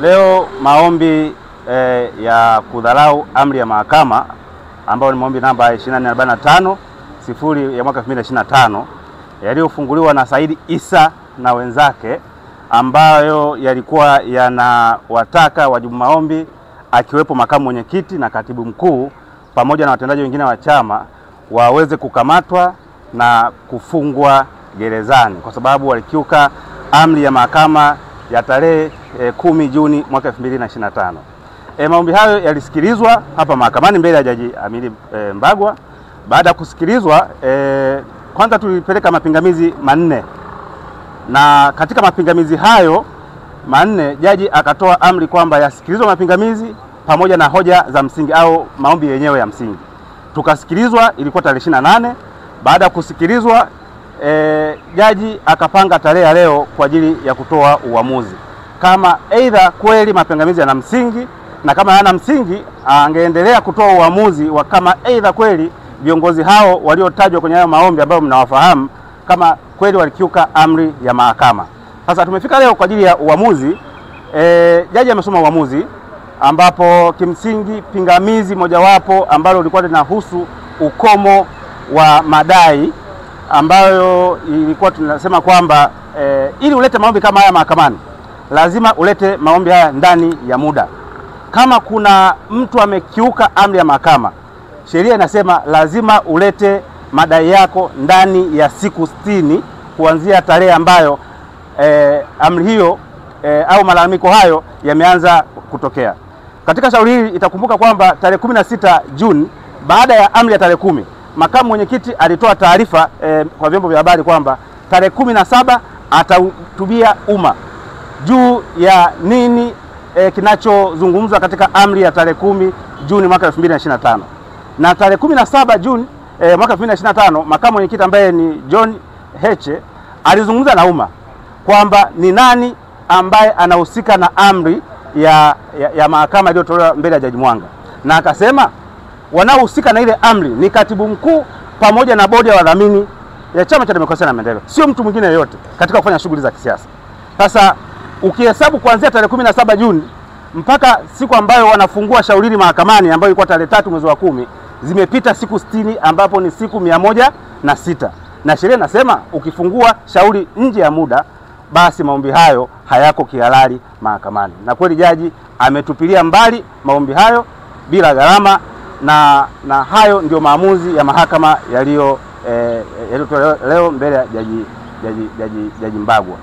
Leo maombi ya kudharau amri ya mahakama ambayo ni maombi namba 2445 0 ya mwaka 2025 yaliyofunguliwa na Said Issa na wenzake, ambayo yalikuwa yanawataka wajibu maombi akiwepo makamu mwenyekiti na katibu mkuu pamoja na watendaji wengine wa chama waweze kukamatwa na kufungwa gerezani kwa sababu walikiuka amri ya mahakama ya tarehe 10 Juni mwaka 2025. Maombi hayo yalisikilizwa hapa mahakamani mbele ya Jaji Amiri Mbagwa. Baada ya kusikilizwa, kwanza tulipeleka mapingamizi manne, na katika mapingamizi hayo manne jaji akatoa amri kwamba yasikilizwe mapingamizi pamoja na hoja za msingi au maombi yenyewe ya msingi. Tukasikilizwa, ilikuwa tarehe 28. Baada ya kusikilizwa, jaji akapanga tarehe ya leo kwa ajili ya kutoa uamuzi kama aidha kweli mapingamizi yana msingi, na kama hana msingi angeendelea kutoa uamuzi wa kama aidha kweli viongozi hao waliotajwa kwenye hayo maombi ambayo mnawafahamu kama kweli walikiuka amri ya mahakama. Sasa tumefika leo kwa ajili ya uamuzi. Jaji amesoma uamuzi ambapo kimsingi pingamizi mojawapo ambalo lilikuwa linahusu ukomo wa madai, ambayo ilikuwa tunasema kwamba ili ulete maombi kama haya mahakamani lazima ulete maombi haya ndani ya muda. Kama kuna mtu amekiuka amri ya mahakama, sheria inasema lazima ulete madai yako ndani ya siku 60 kuanzia tarehe ambayo amri hiyo au malalamiko hayo yameanza kutokea. Katika shauri hili itakumbuka kwamba tarehe 16 Juni baada ya amri ya tarehe 10, makamu mwenyekiti alitoa taarifa kwa vyombo vya habari kwamba tarehe 17 atahutubia umma juu ya nini kinachozungumzwa katika amri ya tarehe 10 Juni mwaka 2025. Na tarehe 17 Juni mwaka 2025 makamu mwenyekiti ambaye ni John Heche alizungumza na umma kwamba ni nani ambaye anahusika na amri ya mahakama iliyotolewa mbele ya Jaji Mwanga, na akasema wanaohusika na ile amri ni katibu mkuu pamoja na bodi ya wadhamini ya Chama cha Demokrasia na Maendeleo, sio mtu mwingine yoyote katika kufanya shughuli za kisiasa. Sasa ukihesabu kuanzia tarehe 17 Juni mpaka siku ambayo wanafungua shauri hili mahakamani ambayo ilikuwa tarehe 3 mwezi wa 10, zimepita siku 60 ambapo ni siku 106, na sheria inasema ukifungua shauri nje ya muda basi maombi hayo hayako kihalali mahakamani. Na kweli jaji ametupilia mbali maombi hayo bila gharama, na hayo ndio maamuzi ya mahakama yaliyotolewa leo mbele ya Jaji Mbagwa.